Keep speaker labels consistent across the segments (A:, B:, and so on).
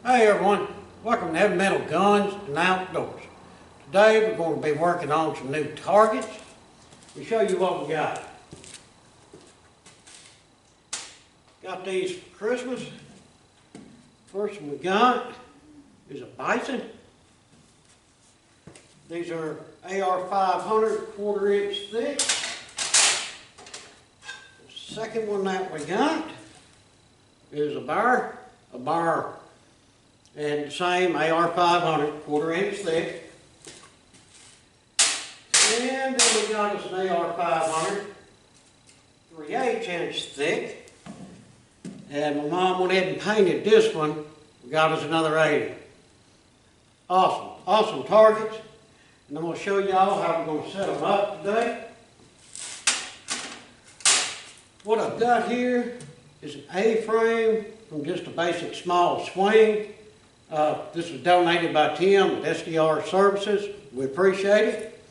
A: Hey everyone, welcome to Heavy Metal Guns and Outdoors. Today we're going to be working on some new targets. We'll show you what we got. Got these for Christmas. First one we got is a Bison. These are AR-500 1/4 inch thick. The second one that we got is a Bear. And the same AR-500 1/4 inch thick. And then we got us an AR-500 3/8 inch thick. And my mom went ahead and painted this one. We got us another 80. Awesome targets. And I'm going to show y'all how we're going to set them up today. What I've got here is an A-frame from just a basic small swing. This was donated by Tim at SDR Services. We appreciate it.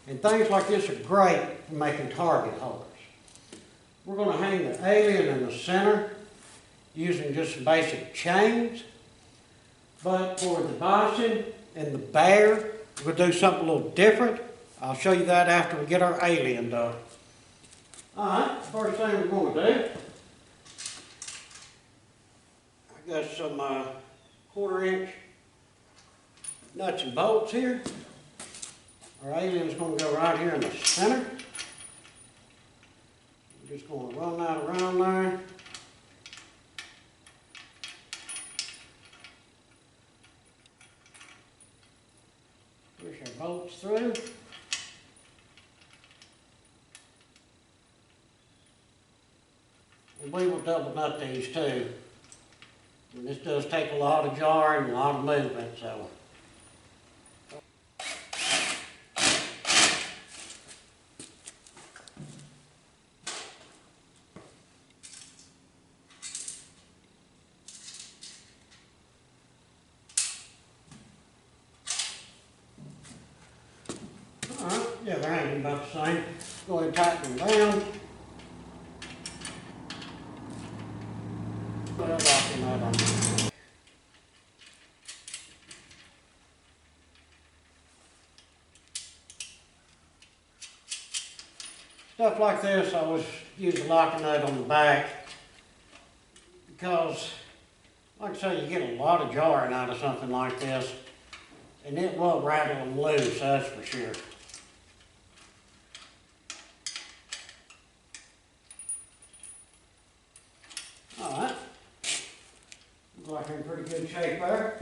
A: And things like this are great for making target holders. We're going to hang the alien in the center using just some basic chains. But for the Bison and the Bear, we'll do something a little different. I'll show you that after we get our alien done. Alright, first thing we're going to do, I got some 1/4 inch nuts and bolts here. Our alien's going to go right here in the center. We're just going to run that around there. Push our bolts through. And we will double nut these too. And this does take a lot of jarring and a lot of movement, so. Alright, yeah, they're hanging about the same. Go ahead and tighten them down. Stuff like this, I always use a locking nut on the back because, like I say, you get a lot of jarring out of something like this, and it will rattle them loose, that's for sure. Alright, looks like they're in pretty good shape there.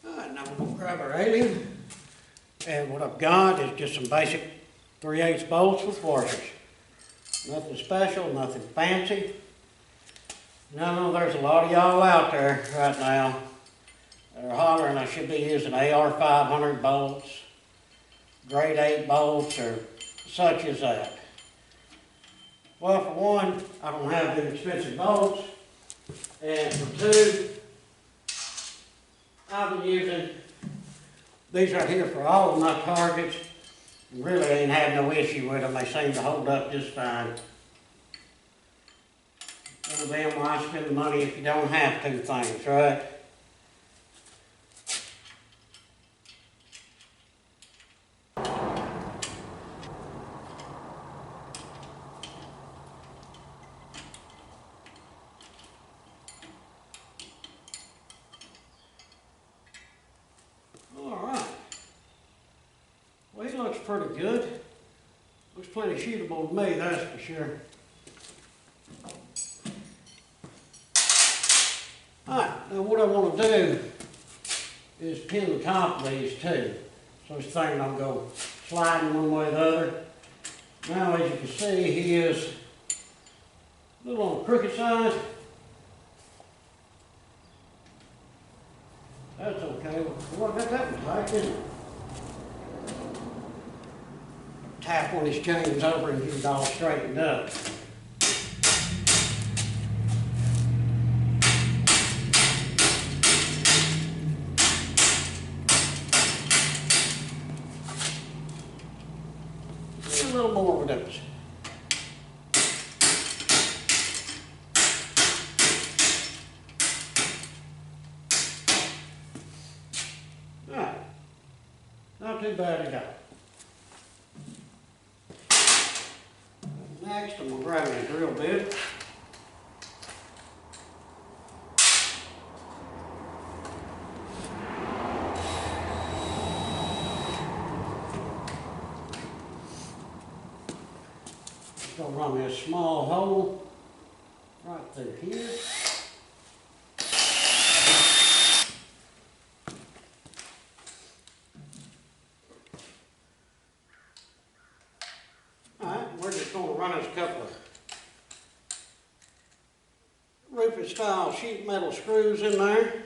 A: Alright, now we're going to grab our alien, and what I've got is just some basic 3/8 bolts with washers. Nothing special, nothing fancy. No, there's a lot of y'all out there right now that are hollering I should be using AR-500 bolts, grade 8 bolts, or such as that. Well, for one, I don't have the expensive bolts, and for two, I've been using these right here for all of my targets. Really ain't had no issue with them. They seem to hold up just fine. Well, then why spend the money if you don't have to things, right? Well, he looks pretty good. Looks plenty shootable to me, that's for sure. Alright, now what I want to do is pin the top of these too. So this thing don't go sliding one way or the other. Now as you can see, he is a little on the crooked side. That's okay. Well, I got that one tight, didn't it? Tap one of his chains over and get it all straightened up. not too bad at all. Next, I'm gonna grab a drill bit. Just gonna run this small hole right through here. We're just going to run us a couple of roofing style sheet metal screws in there.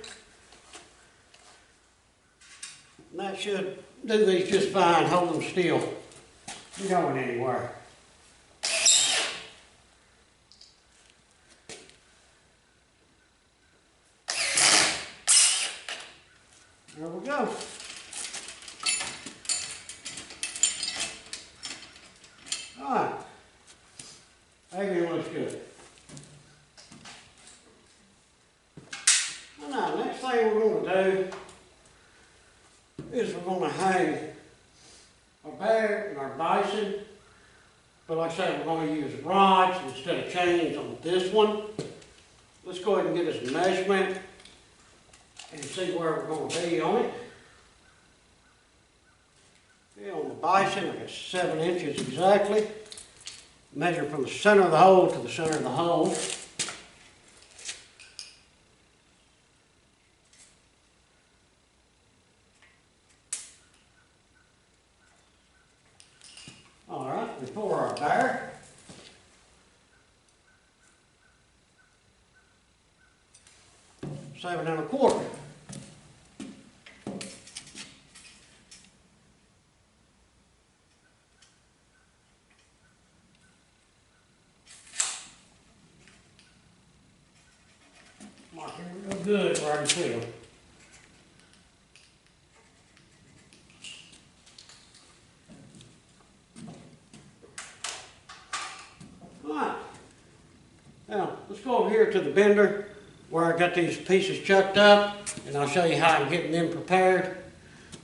A: And that should do these just fine, hold them still. You're going anywhere. There we go. Alright, everything looks good. Well, now, next thing we're going to do is we're going to hang our bear and our bison, but like I said, we're going to use rods instead of chains on this one. Let's go ahead and get us a measurement and see where we're going to be on it. Yeah, on the bison, it's 7 inches exactly. Measure from the center of the hole to the center of the hole. All right, before our bear. Seven and a quarter. Marking it real good where I can feel. Alright. Now, let's go over here to the bender where I got these pieces chucked up, and I'll show you how I'm getting them prepared.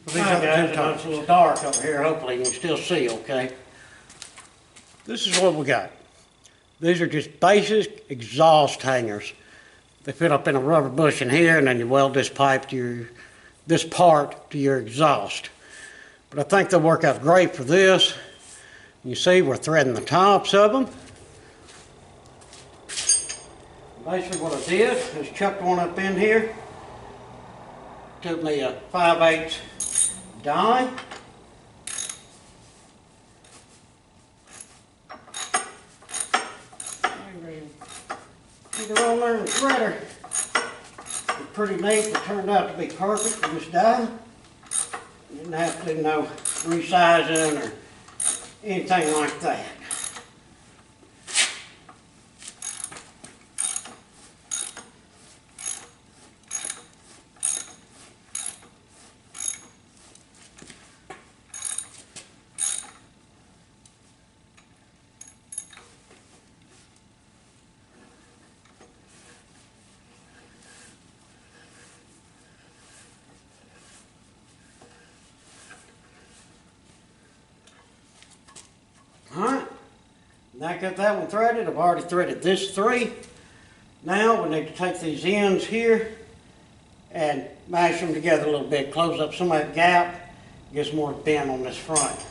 A: Alright guys, it's a little dark over here, hopefully you can still see okay. This is what we got. These are just basic exhaust hangers. They fit up in a rubber bushing here, and then you weld this pipe to this part to your exhaust. But I think they'll work out great for this. You see, we're threading the tops of them. Basically what I did is chucked one up in here. Took me a 5/8 die. Get it on there in the threader. It's pretty neat. It turned out to be perfect for this die. Didn't have to do no resizing or anything like that. Alright, now I got that one threaded. I've already threaded this 3. Now we need to take these ends here and mash them together a little bit, close up some of that gap, get some more bend on this front.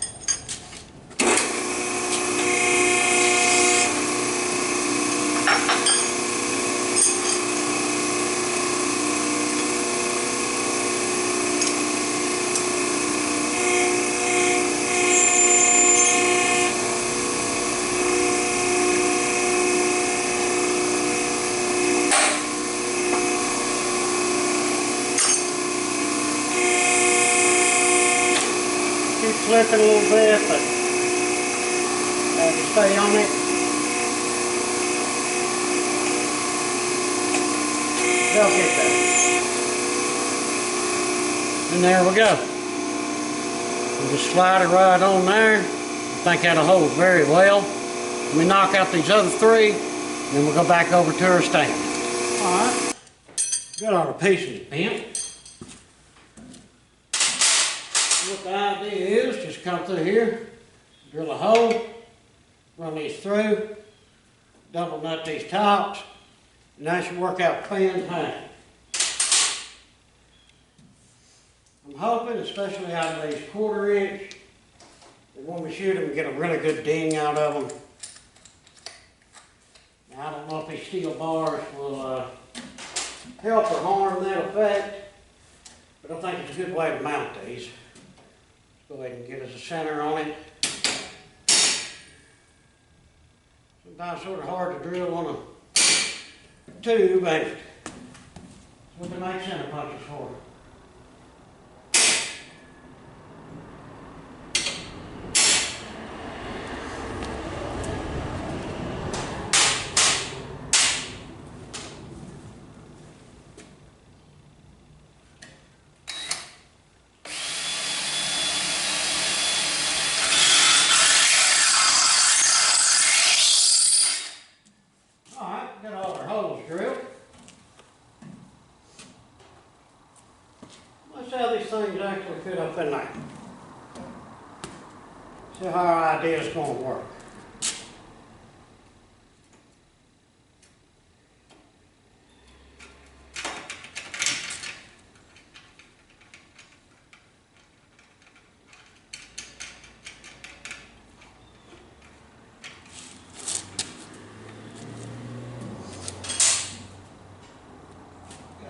A: Slipping a little bit, but have to stay on it. They'll get that. And there we go. We'll just slide it right on there. I think that'll hold very well. Let me knock out these other 3, then we'll go back over to our stand. Alright. Got all the pieces bent. What the idea is, just come through here, drill a hole, run these through, double nut these tops, and that should work out clean and fine. I'm hoping, especially out of these 1/4 inch, that when we shoot them, we get a really good ding out of them. Now, I don't know if these steel bars will help or harm that effect, but I think it's a good way to mount these. Let's go ahead and get us a center on it. Sometimes sort of hard to drill on a tube, but that's what they make center punches for. Got all our holes drilled. Let's see how these things actually fit up in there. See how our idea is going to work.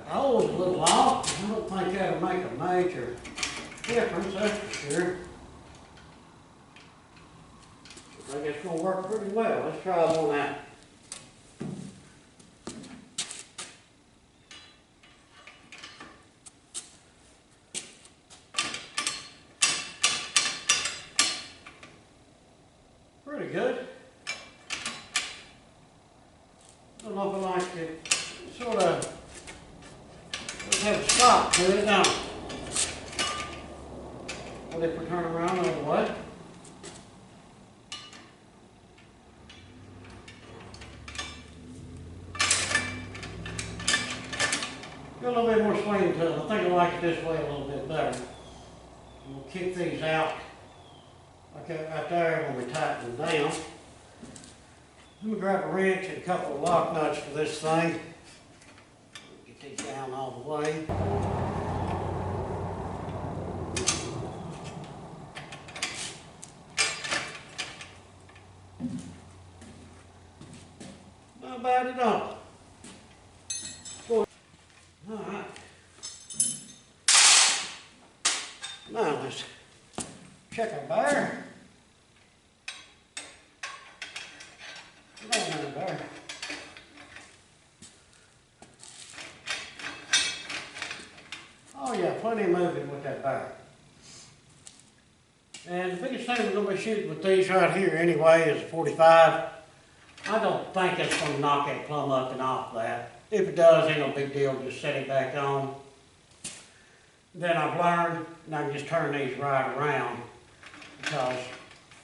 A: The hole's a little off. I don't think that'll make a major difference, that's for sure. I think it's going to work pretty well. Let's try one out. Pretty good. I don't know if I like it. Sort of. Let's have a stop to it now. What if we turn around the other way? Got a little bit more swing to it. I think I like it this way a little bit better. And we'll kick these out like that right there when we tighten them down. Let me grab a wrench and a couple of lock nuts for this thing. Get these down all the way. Not bad at all. Alright. Now let's check our bear. Get on there, bear. Oh yeah, plenty of movement with that bear. And the biggest thing we're going to be shooting with these right here anyway is a 45. I don't think it's going to knock that plumb up and off that. If it does, ain't no big deal, just set it back on. Then I've learned, and I can just turn these right around because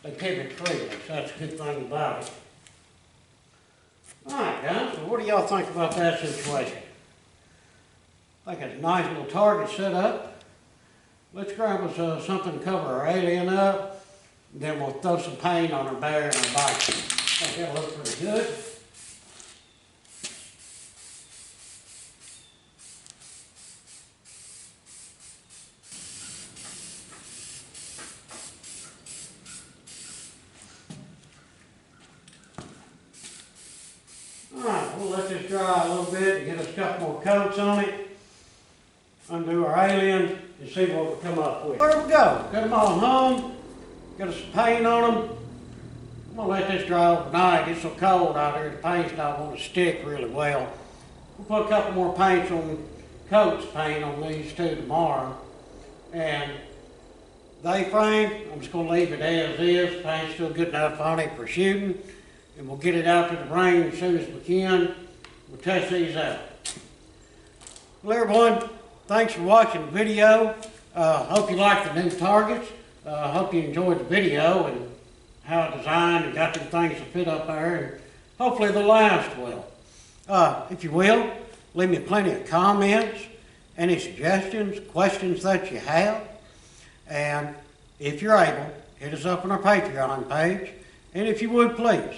A: they pivot freely, so that's a good thing about it. Alright guys, so what do y'all think about that situation? I think it's a nice little target set up. Let's grab us something to cover our alien up, and then we'll throw some paint on our bear and our bike. I think that'll look pretty good. Alright, we'll let this dry a little bit and get us a couple more coats on it. Undo our alien and see what we come up with. There we go. Got them all hung. Got us some paint on them. I'm going to let this dry overnight. It's so cold out here, the paint's not going to stick really well. We'll put a couple more paints on, coats paint on these two tomorrow. And the A-frame, I'm just going to leave it as is. Paint's still good enough on it for shooting. And we'll get it out to the range as soon as we can. We'll test these out. Well everyone, thanks for watching the video. Hope you like the new targets. Hope you enjoyed the video and how I designed and got them things to fit up there, and hopefully they'll last well. If you will, leave me plenty of comments, any suggestions, questions that you have, and can, if you're able, hit us up on our Patreon page. And if you would, please,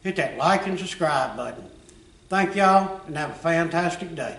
A: hit that like and subscribe button. Thank y'all, and have a fantastic day.